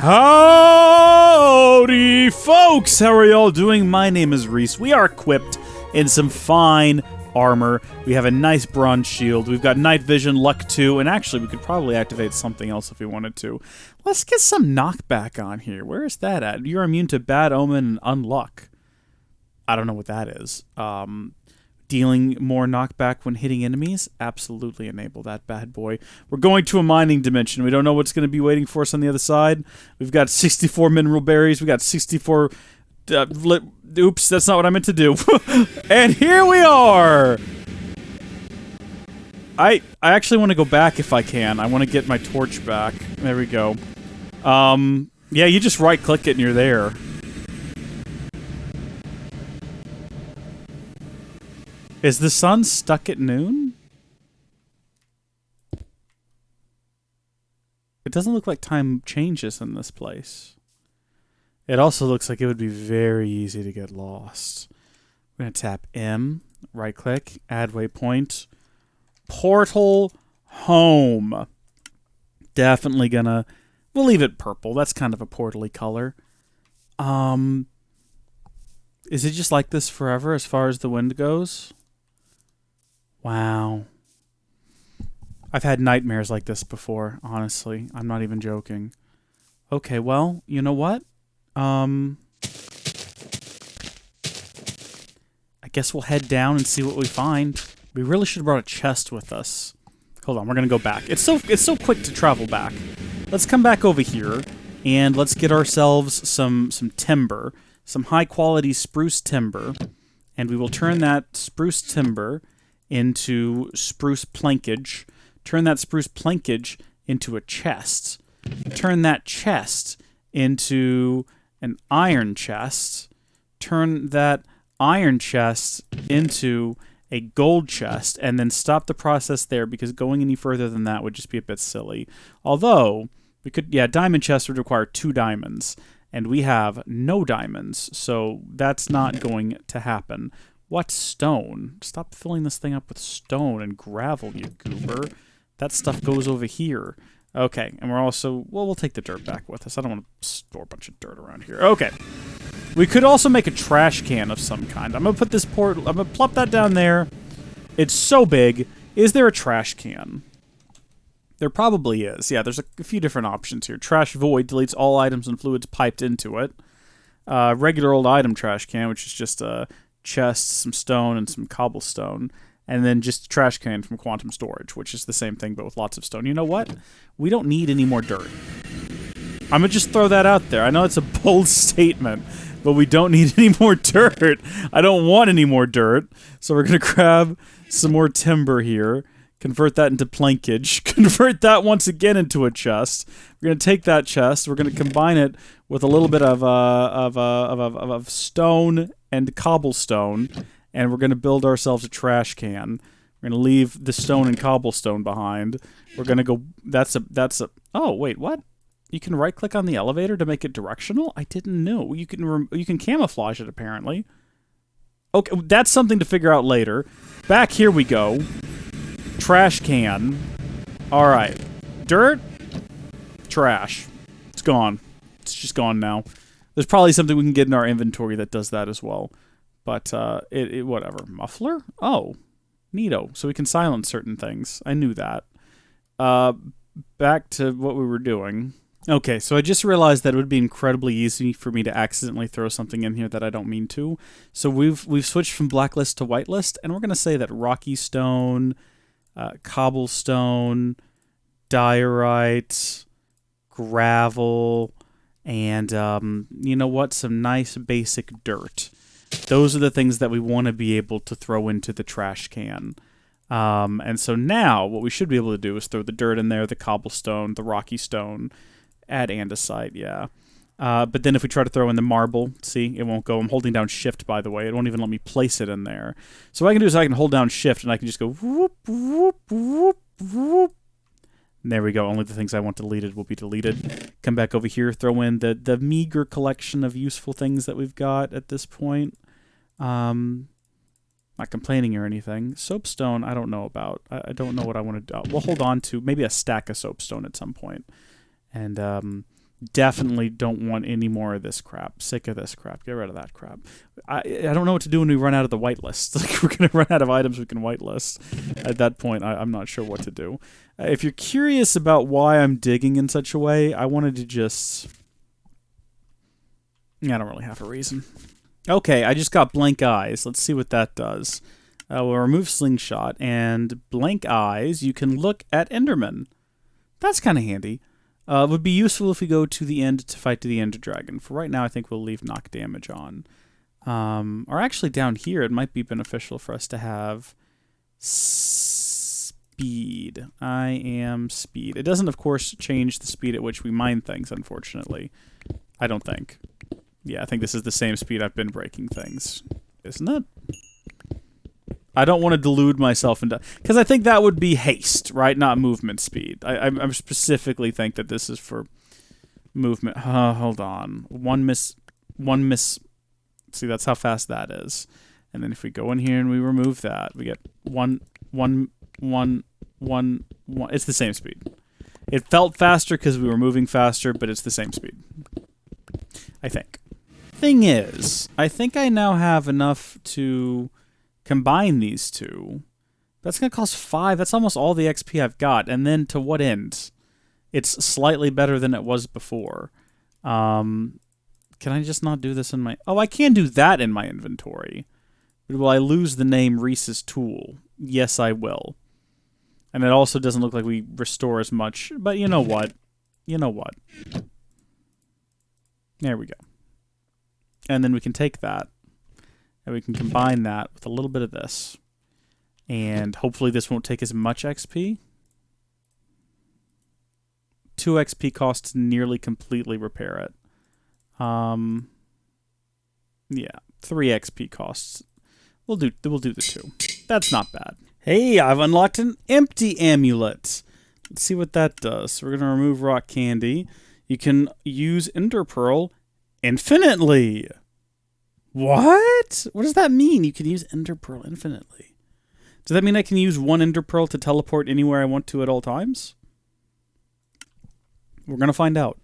Howdy, folks! How are y'all doing? My name is Rees. We are equipped in some fine armor. We have a nice bronze shield. We've got night vision, luck 2, and actually we could probably activate something else if we wanted to. Let's get some knockback on here. Where is that at? You're immune to bad omen and unluck. I don't know what that is. Dealing more knockback when hitting enemies? Absolutely enable that bad boy. We're going to a mining dimension. We don't know what's going to be waiting for us on the other side. We've got 64 mineral berries. We got 64... oops, that's not what I meant to do. And here we are! I actually want to go back if I can. I want to get my torch back. There we go. Yeah, you just right-click it and you're there. Is the sun stuck at noon? It doesn't look like time changes in this place. It also looks like it would be very easy to get lost. We're going to tap M, right-click, add waypoint, portal home. Definitely gonna... We'll leave it purple. That's kind of a portal-y color. Is it just like this forever as far as the wind goes? Wow. I've had nightmares like this before, honestly. I'm not even joking. Okay, well, you know what? I guess we'll head down and see what we find. We really should have brought a chest with us. Hold on, we're gonna go back. It's so quick to travel back. Let's come back over here and let's get ourselves some timber, some high quality spruce timber, and we will turn that spruce timber into spruce plankage, turn that spruce plankage into a chest, turn that chest into an iron chest, turn that iron chest into a gold chest, and then stop the process there because going any further than that would just be a bit silly. Although, we could, yeah, diamond chest would require 2 diamonds, and we have no diamonds, so that's not going to happen. What stone? Stop filling this thing up with stone and gravel, you goober. That stuff goes over here. Okay, and we're also... Well, we'll take the dirt back with us. I don't want to store a bunch of dirt around here. Okay. We could also make a trash can of some kind. I'm going to put this I'm going to plop that down there. It's so big. Is there a trash can? There probably is. Yeah, there's a few different options here. Trash void deletes all items and fluids piped into it. Regular old item trash can, which is just a... chest, some stone, and some cobblestone, and then just a trash can from quantum storage, which is the same thing but with lots of stone. You know what? We don't need any more dirt. I'm gonna just throw that out there. I know it's a bold statement, but we don't need any more dirt. I don't want any more dirt, so we're gonna grab some more timber here, convert that into plankage, convert that once again into a chest. We're gonna take that chest, we're gonna combine it with a little bit of stone and cobblestone, and we're going to build ourselves a trash can. We're going to leave the stone and cobblestone behind. We're going to go... That's a... Oh, wait, what? You can right-click on the elevator to make it directional? I didn't know. You can camouflage it, apparently. Okay, that's something to figure out later. Back here we go. Trash can. All right. Dirt. Trash. It's gone. It's just gone now. There's probably something we can get in our inventory that does that as well. But, whatever. Muffler? Oh. Neato. So we can silence certain things. I knew that. Back to what we were doing. Okay, so I just realized that it would be incredibly easy for me to accidentally throw something in here that I don't mean to. So we've switched from blacklist to whitelist, and we're going to say that rocky stone, cobblestone, diorite, gravel... And, you know what? Some nice basic dirt. Those are the things that we want to be able to throw into the trash can. And so now, what we should be able to do is throw the dirt in there, the cobblestone, the rocky stone, add andesite, yeah. But then if we try to throw in the marble, see, it won't go. I'm holding down shift, by the way. It won't even let me place it in there. So what I can do is I can hold down shift, and I can just go whoop, whoop, whoop, whoop. There we go. Only the things I want deleted will be deleted. Come back over here, throw in the meager collection of useful things that we've got at this point. Not complaining or anything. Soapstone, I don't know about. I don't know what I want to do. We'll hold on to maybe a stack of soapstone at some point. And Definitely don't want any more of this crap. Sick of this crap. Get rid of that crap. I don't know what to do when we run out of the whitelist. Like, we're going to run out of items we can whitelist. At that point, I'm not sure what to do. If you're curious about why I'm digging in such a way, I wanted to just... I don't really have a reason. Okay, I just got blank eyes. Let's see what that does. We'll remove slingshot, and blank eyes, you can look at Enderman. That's kind of handy. It would be useful if we go to the end to fight the Ender Dragon. For right now, I think we'll leave knock damage on. Or actually down here, it might be beneficial for us to have speed. I am speed. It doesn't, of course, change the speed at which we mine things, unfortunately. I don't think. Yeah, I think this is the same speed I've been breaking things. Isn't it? I don't want to delude myself into... Because I think that would be haste, right? Not movement speed. I specifically think that this is for movement. Hold on. One miss... See, that's how fast that is. And then if we go in here and we remove that, we get one. It's the same speed. It felt faster because we were moving faster, but it's the same speed. I think. Thing is, I think I now have enough to... combine these two. That's going to cost 5. That's almost all the XP I've got. And then to what end? It's slightly better than it was before. Can I just not do this in my... Oh, I can do that in my inventory. But will I lose the name Rees's tool? Yes, I will. And it also doesn't look like we restore as much. But you know what? You know what? There we go. And then we can take that. And we can combine that with a little bit of this. And hopefully this won't take as much XP. 2 XP costs to nearly completely repair it. Yeah, 3 XP costs. We'll do the 2. That's not bad. Hey, I've unlocked an empty amulet. Let's see what that does. So we're going to remove rock candy. You can use ender pearl infinitely. What? What does that mean? You can use ender pearl infinitely. Does that mean I can use 1 ender pearl to teleport anywhere I want to at all times? We're going to find out.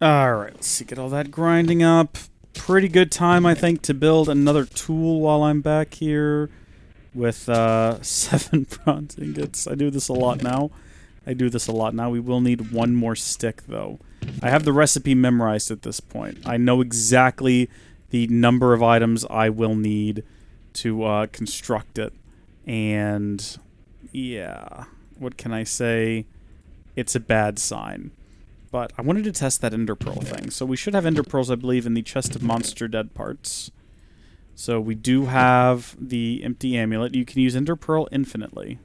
Alright, let's see. Get all that grinding up. Pretty good time, I think, to build another tool while I'm back here with 7 bronze ingots. I do this a lot now. We will need 1 more stick, though. I have the recipe memorized at this point. I know exactly the number of items I will need to construct it. And, yeah, what can I say? It's a bad sign. But I wanted to test that ender pearl thing. So we should have ender pearls, I believe, in the chest of monster dead parts. So we do have the empty amulet. You can use ender pearl infinitely.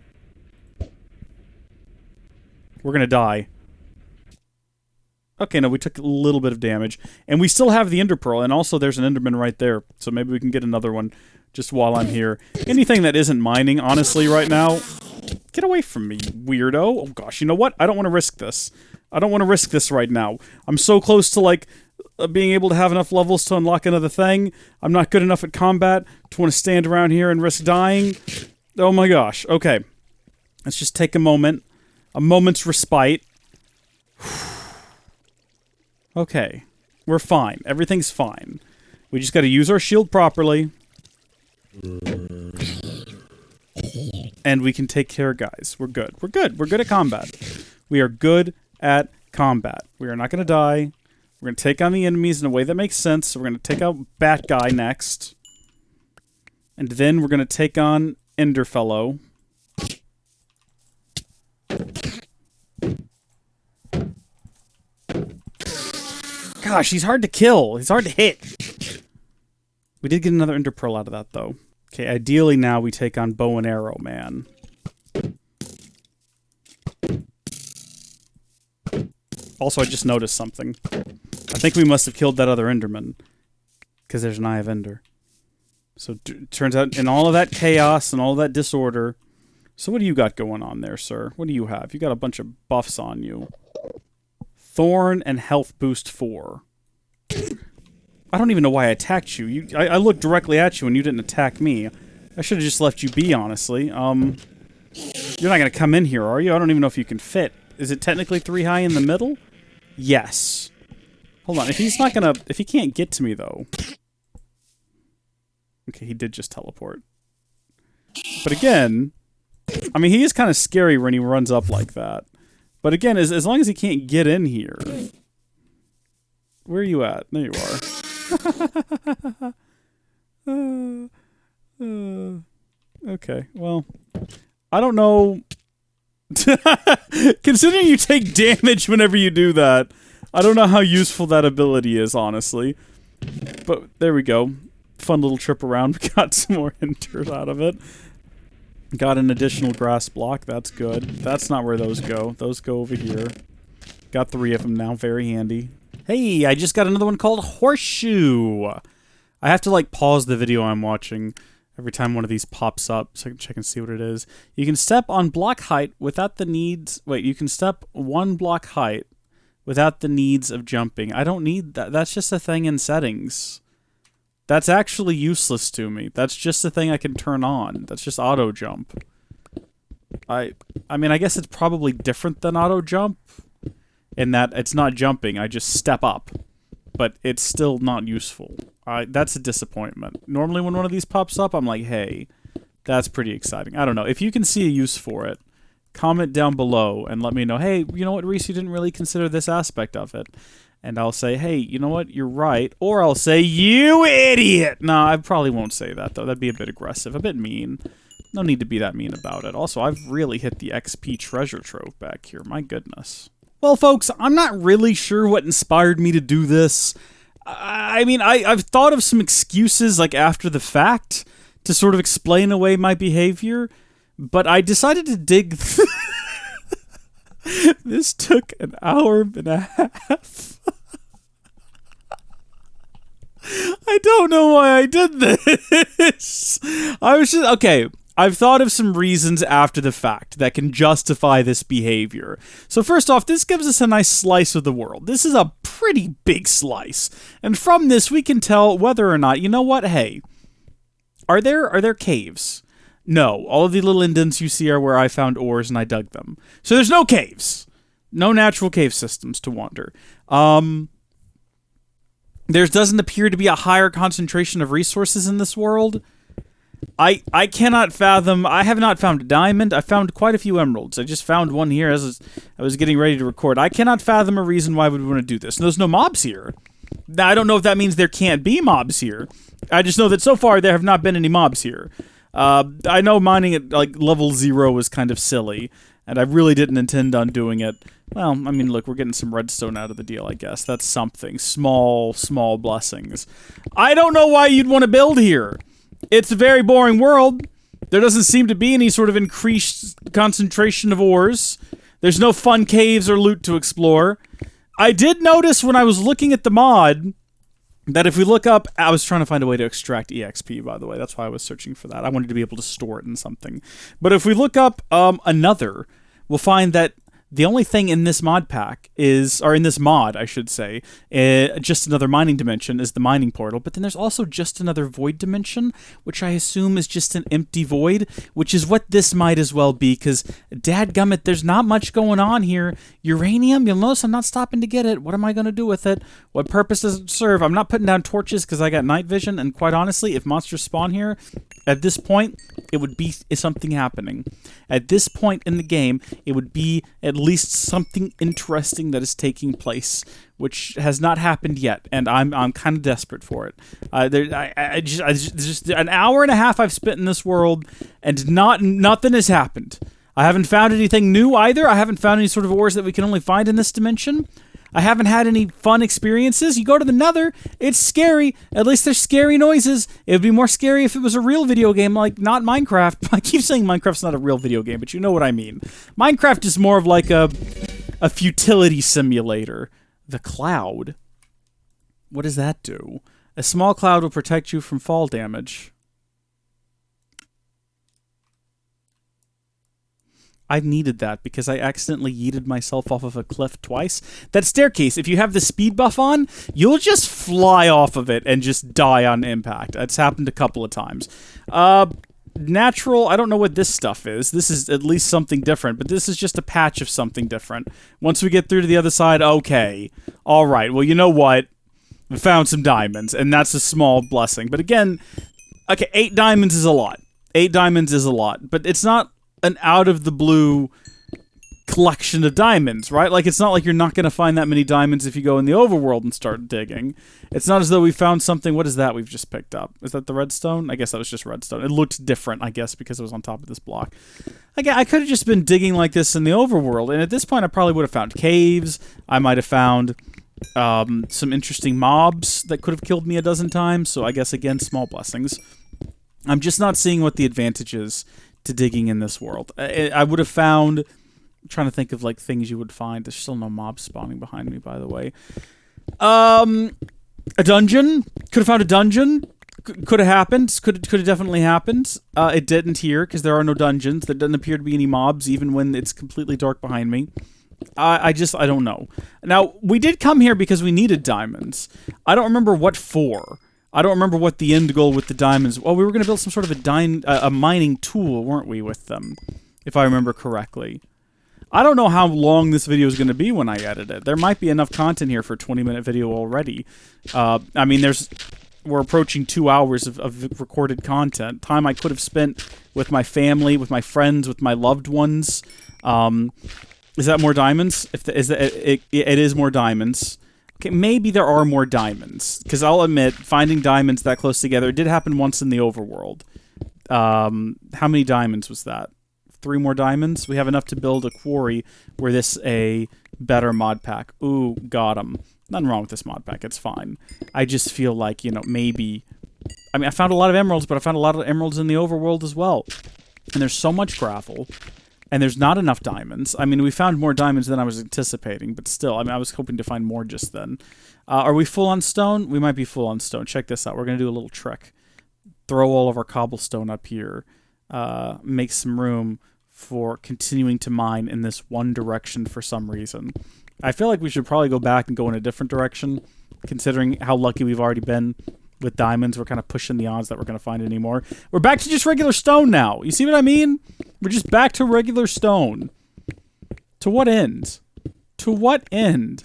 We're going to die. Okay, no, we took a little bit of damage. And we still have the ender pearl, and also there's an enderman right there. So maybe we can get another one just while I'm here. Anything that isn't mining, honestly, right now, get away from me, weirdo. Oh gosh, you know what? I don't want to risk this. I don't want to risk this right now. I'm so close to, like, being able to have enough levels to unlock another thing. I'm not good enough at combat to want to stand around here and risk dying. Oh my gosh. Okay. Let's just take a moment. A moment's respite. Okay. We're fine. Everything's fine. We just gotta use our shield properly. And we can take care, guys. We're good. We're good. We're good at combat. We are good at combat. We are not going to die. We're going to take on the enemies in a way that makes sense. So we're going to take out Bat Guy next. And then we're going to take on Ender Fellow. Gosh, he's hard to kill. He's hard to hit. We did get another Ender Pearl out of that, though. Okay, ideally now we take on Bow and Arrow Man. Also, I just noticed something. I think we must have killed that other Enderman. Because there's an Eye of Ender. So, turns out, in all of that chaos and all of that disorder... So what do you got going on there, sir? What do you have? You got a bunch of buffs on you. Thorn and Health Boost 4. I don't even know why I attacked you. I looked directly at you and you didn't attack me. I should have just left you be, honestly. You're not going to come in here, are you? I don't even know if you can fit. Is it technically 3 high in the middle? Yes. Hold on, if he's not gonna... If he can't get to me, though... Okay, he did just teleport. But again... I mean, he is kind of scary when he runs up like that. But again, as long as he can't get in here... Where are you at? There you are. Okay, well... I don't know... Considering you take damage whenever you do that, I don't know how useful that ability is, honestly. But there we go. Fun little trip around. We got some more hinders out of it. Got an additional grass block. That's good. That's not where those go. Those go over here. Got 3 of them now. Very handy. Hey, I just got another one called Horseshoe. I have to, like, pause the video I'm watching every time one of these pops up so I can check and see what it is. You can step on block height without the needs... Wait, you can step 1 block height without the needs of jumping. I don't need that. That's just a thing in settings. That's actually useless to me. That's just a thing I can turn on. That's just auto jump. I mean, I guess it's probably different than auto jump in that it's not jumping. I just step up. But it's still not useful. That's a disappointment. Normally when one of these pops up, I'm like, hey, that's pretty exciting. I don't know. If you can see a use for it, comment down below and let me know, hey, you know what, Reese, you didn't really consider this aspect of it. And I'll say, hey, you know what, you're right. Or I'll say, you idiot! No, I probably won't say that, though. That'd be a bit aggressive, a bit mean. No need to be that mean about it. Also, I've really hit the XP treasure trove back here. My goodness. Well, folks, I'm not really sure what inspired me to do this. I mean, I've thought of some excuses, like, after the fact, to sort of explain away my behavior, but I decided to dig... This took an hour and a half. I don't know why I did this. I was just... Okay, I've thought of some reasons after the fact that can justify this behavior. So first off, this gives us a nice slice of the world. This is a pretty big slice. And from this, we can tell whether or not, you know what, hey, are there caves? No, all of the little indents you see are where I found ores and I dug them. So there's no caves. No natural cave systems to wander. There doesn't appear to be a higher concentration of resources in this world. I cannot fathom... I have not found a diamond. I found quite a few emeralds. I just found one here as I was getting ready to record. I cannot fathom a reason why we would want to do this. And there's no mobs here. Now, I don't know if that means there can't be mobs here. I just know that so far there have not been any mobs here. I know mining at like level 0 is kind of silly, and I really didn't intend on doing it. Well, I mean, look, we're getting some redstone out of the deal, I guess. That's something. Small blessings. I don't know why you'd want to build here. It's a very boring world. There doesn't seem to be any sort of increased concentration of ores. There's no fun caves or loot to explore. I did notice when I was looking at the mod that if we look up... I was trying to find a way to extract EXP, by the way. That's why I was searching for that. I wanted to be able to store it in something. But if we look up another, we'll find that the only thing in this mod pack is... Or in this mod, I should say. Just another mining dimension is the mining portal. But then there's also just another void dimension, which I assume is just an empty void, which is what this might as well be, because dadgummit, there's not much going on here. Uranium, you'll notice I'm not stopping to get it. What am I going to do with it? What purpose does it serve? I'm not putting down torches because I got night vision, and quite honestly, if monsters spawn here, at this point, it would be something happening. At this point in the game, it would be at least something interesting that is taking place, which has not happened yet, and I'm kind of desperate for it. Just an hour and a half I've spent in this world, and nothing has happened. I haven't found anything new either. I haven't found any sort of ores that we can only find in this dimension. I haven't had any fun experiences. You go to the Nether, it's scary. At least there's scary noises. It would be more scary if it was a real video game, like not Minecraft. I keep saying Minecraft's not a real video game, but you know what I mean. Minecraft is more of like a futility simulator. The cloud. What does that do? A small cloud will protect you from fall damage. I've needed that because I accidentally yeeted myself off of a cliff twice. That staircase, if you have the speed buff on, you'll just fly off of it and just die on impact. That's happened a couple of times. natural. I don't know what this stuff is. This is at least something different, but this is just a patch of something different. Once we get through to the other side, okay. All right, well, you know what? We found some diamonds, and that's a small blessing. But again, okay, 8 diamonds is a lot. 8 diamonds is a lot, but it's not an out-of-the-blue collection of diamonds, right? Like, it's not like you're not going to find that many diamonds if you go in the overworld and start digging. It's not as though we found something. What is that we've just picked up? Is that the redstone? I guess that was just redstone. It looked different, I guess, because it was on top of this block. Again, I could have just been digging like this in the overworld, and at this point I probably would have found caves. I might have found some interesting mobs that could have killed me a dozen times, so I guess, again, small blessings. I'm just not seeing what the advantage is to digging in this world. I would have found... I'm trying to think of, like, things you would find. There's still no mobs spawning behind me, by the way. A dungeon. Could have found a dungeon. Could have happened. Could have definitely happened. It didn't here, because there are no dungeons. There doesn't appear to be any mobs, even when it's completely dark behind me. I don't know. Now, we did come here because we needed diamonds. I don't remember what for. I don't remember what the end goal with the diamonds... Well, we were going to build some sort of a mining tool, weren't we, with them? If I remember correctly. I don't know how long this video is going to be when I edit it. There might be enough content here for a 20-minute video already. I mean, we're approaching 2 hours of recorded content. Time I could have spent with my family, with my friends, with my loved ones. Is that more diamonds? It is more diamonds. Okay, maybe there are more diamonds. Because I'll admit, finding diamonds that close together, it did happen once in the overworld. How many diamonds was that? 3 more diamonds? We have enough to build a quarry where this a better mod pack. Ooh, got him. Nothing wrong with this mod pack. It's fine. I just feel like, you know, maybe... I mean, I found a lot of emeralds, but I found a lot of emeralds in the overworld as well. And there's so much gravel. And there's not enough diamonds. I mean, we found more diamonds than I was anticipating, but still, I mean, I was hoping to find more just then. Are we full on stone? We might be full on stone. Check this out. We're going to do a little trick. Throw all of our cobblestone up here. Make some room for continuing to mine in this one direction for some reason. I feel like we should probably go back and go in a different direction, considering how lucky we've already been with diamonds. We're kind of pushing the odds that we're going to find any more. We're back to just regular stone now. You see what I mean? We're just back to regular stone. To what end? To what end?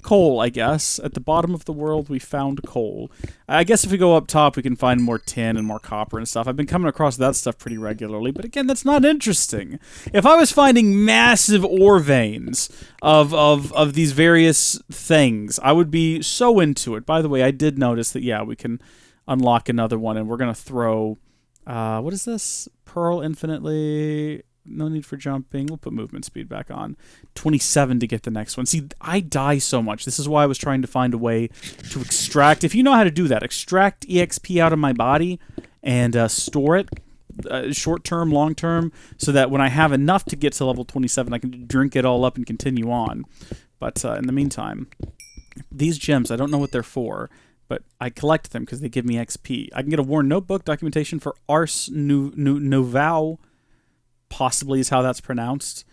Coal, I guess. At the bottom of the world, we found coal. I guess if we go up top, we can find more tin and more copper and stuff. I've been coming across that stuff pretty regularly, but again, that's not interesting. If I was finding massive ore veins of these various things, I would be so into it. By the way, I did notice that, yeah, we can unlock another one, and we're going to throw... what is this? Pearl infinitely... No need for jumping. We'll put movement speed back on. 27 to get the next one. See, I die so much. This is why I was trying to find a way to extract. If you know how to do that, extract EXP out of my body and store it, short-term, long-term, so that when I have enough to get to level 27, I can drink it all up and continue on. But in the meantime, these gems, I don't know what they're for, but I collect them because they give me XP. I can get a worn notebook, documentation for Ars Nouveau, possibly is how that's pronounced.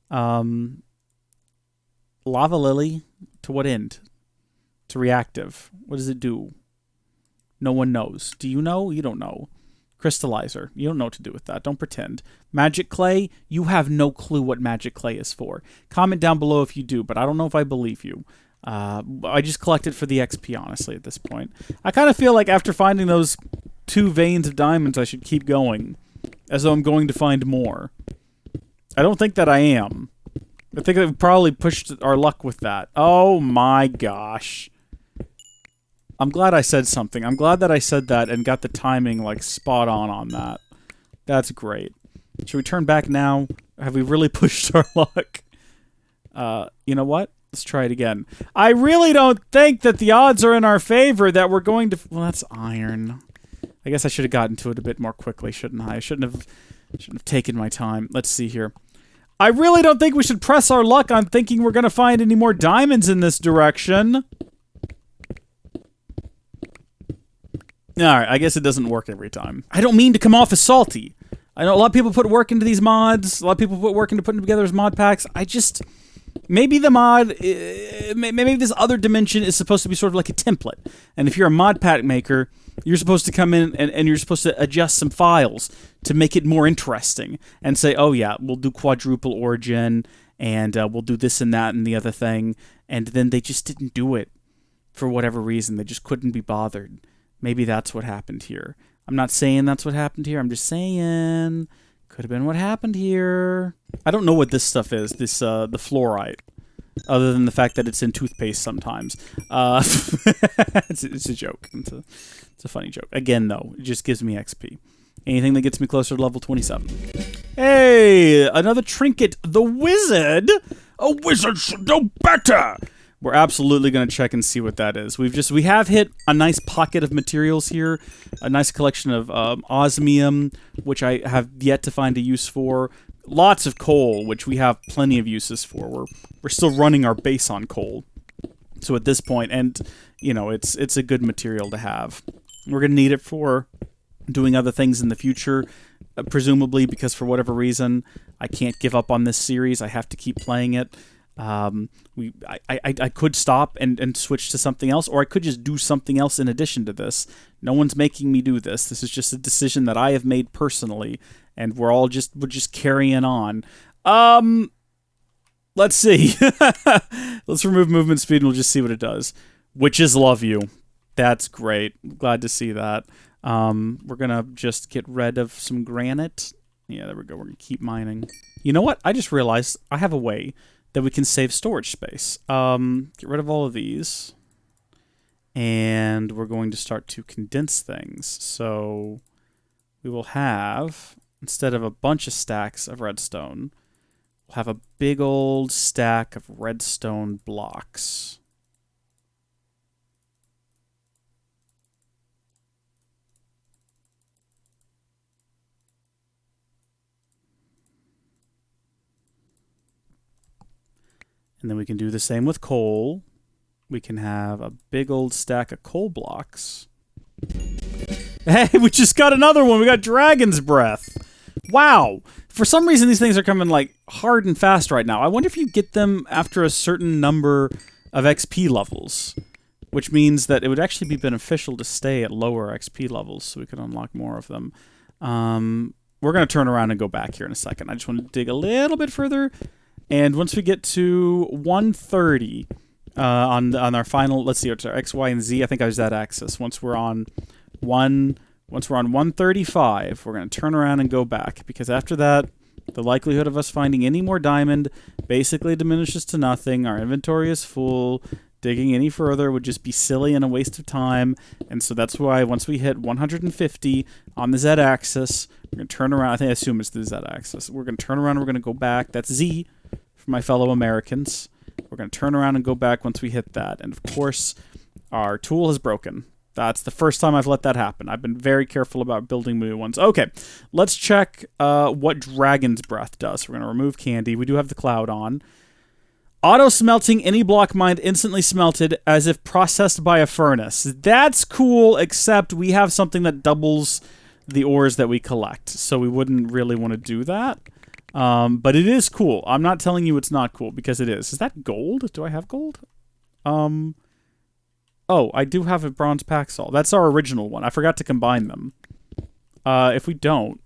Lava Lily, to what end? To reactive. What does it do? No one knows. Do you know? You don't know. Crystallizer. You don't know what to do with that. Don't pretend. Magic clay. You have no clue what magic clay is for. Comment down below if you do, but I don't know if I believe you. I just collected for the XP, honestly, at this point. I kind of feel like after finding those 2 veins of diamonds, I should keep going. As though I'm going to find more. I don't think that I am. I think I've probably pushed our luck with that. Oh my gosh. I'm glad I said something. I'm glad that I said that and got the timing, like, spot on that. That's great. Should we turn back now? Have we really pushed our luck? You know what? Let's try it again. I really don't think that the odds are in our favor that we're going to... Well, that's iron. I guess I should have gotten to it a bit more quickly, shouldn't I? I shouldn't have taken my time. Let's see here. I really don't think we should press our luck on thinking we're going to find any more diamonds in this direction. Alright, I guess it doesn't work every time. I don't mean to come off as salty. I know a lot of people put work into these mods. A lot of people put work into putting together as mod packs. Maybe the mod, maybe this other dimension is supposed to be sort of like a template. And if you're a mod pack maker, you're supposed to come in and you're supposed to adjust some files to make it more interesting and say, oh yeah, we'll do quadruple origin and we'll do this and that and the other thing. And then they just didn't do it for whatever reason. They just couldn't be bothered. Maybe that's what happened here. I'm not saying that's what happened here. I'm just saying could have been what happened here. I don't know what this stuff is, this the fluorite, other than the fact that it's in toothpaste sometimes. It's a joke. It's a funny joke. Again, though, it just gives me XP. Anything that gets me closer to level 27. Hey, another trinket. The wizard? A wizard should know better. We're absolutely going to check and see what that is. We have hit a nice pocket of materials here, a nice collection of osmium, which I have yet to find a use for. Lots of coal, which we have plenty of uses for. We're still running our base on coal. So at this point, and you know, it's a good material to have. We're going to need it for doing other things in the future, presumably because for whatever reason I can't give up on this series. I have to keep playing it. I could stop and switch to something else, or I could just do something else in addition to this. No one's making me do this. This is just a decision that I have made personally, and we're just carrying on. Let's see. Let's remove movement speed and we'll just see what it does. Witches love you. That's great. Glad to see that. We're gonna just get rid of some granite. Yeah, there we go. We're gonna keep mining. You know what? I just realized I have a way that we can save storage space. Get rid of all of these. And we're going to start to condense things. So we will have, instead of a bunch of stacks of redstone, we'll have a big old stack of redstone blocks. And then we can do the same with coal. We can have a big old stack of coal blocks. Hey, we just got another one. We got Dragon's Breath. Wow. For some reason, these things are coming like hard and fast right now. I wonder if you get them after a certain number of XP levels, which means that it would actually be beneficial to stay at lower XP levels so we can unlock more of them. We're going to turn around and go back here in a second. I just want to dig a little bit further. And once we get to 130 on our final, let's see, it's our X, Y, and Z. I think I was that axis. Once we're on 135, we're going to turn around and go back, because after that, the likelihood of us finding any more diamond basically diminishes to nothing. Our inventory is full. Digging any further would just be silly and a waste of time. And so that's why once we hit 150 on the Z-axis, we're going to turn around. I assume it's the Z-axis. We're going to turn around and we're going to go back. That's Z for my fellow Americans. We're going to turn around and go back once we hit that. And of course, our tool has broken. That's the first time I've let that happen. I've been very careful about building new ones. Okay, let's check what Dragon's Breath does. We're going to remove candy. We do have the cloud on. Auto-smelting any block mined instantly smelted as if processed by a furnace. That's cool, except we have something that doubles the ores that we collect, so we wouldn't really want to do that. But it is cool. I'm not telling you it's not cool, because it is. Is that gold? Do I have gold? Oh, I do have a bronze paxol. That's our original one. I forgot to combine them. If we don't,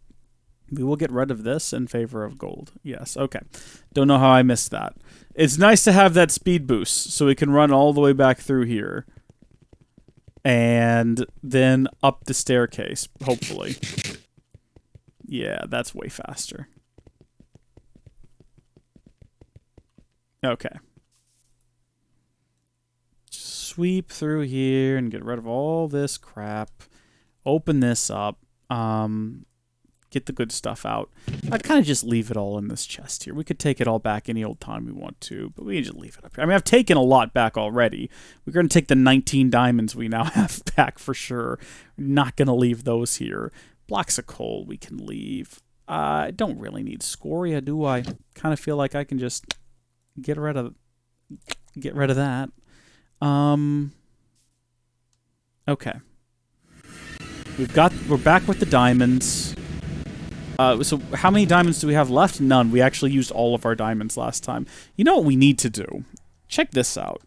we will get rid of this in favor of gold. Yes, okay. Don't know how I missed that. It's nice to have that speed boost, so we can run all the way back through here. And then up the staircase, hopefully. Yeah, that's way faster. Okay. Sweep through here and get rid of all this crap. Open this up. Get the good stuff out. I'd kind of just leave it all in this chest here. We could take it all back any old time we want to, but we can just leave it up here. I mean, I've taken a lot back already. We're going to take the 19 diamonds we now have back for sure. We're not going to leave those here. Blocks of coal we can leave. I don't really need scoria, do I? Kind of feel like I can just get rid of that. Okay. We're back with the diamonds. So how many diamonds do we have left? None. We actually used all of our diamonds last time. You know what we need to do? Check this out.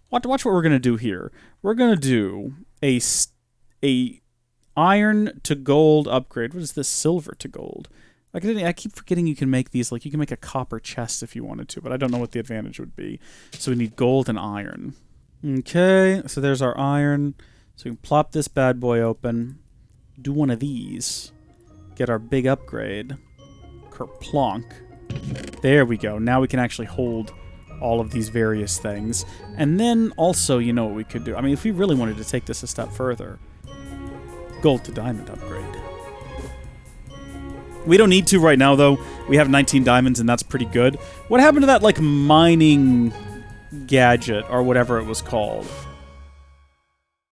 Watch what we're going to do here. We're going to do a iron to gold upgrade. What is this? Silver to gold. I keep forgetting you can make these. Like, you can make a copper chest if you wanted to, but I don't know what the advantage would be. So we need gold and iron. Okay, so there's our iron. So we can plop this bad boy open. Do one of these. Get our big upgrade. Kerplonk. There we go. Now we can actually hold all of these various things. And then also, you know what we could do? I mean, if we really wanted to take this a step further, gold to diamond upgrade. We don't need to right now, though. We have 19 diamonds, and that's pretty good. What happened to that, like, mining gadget, or whatever it was called?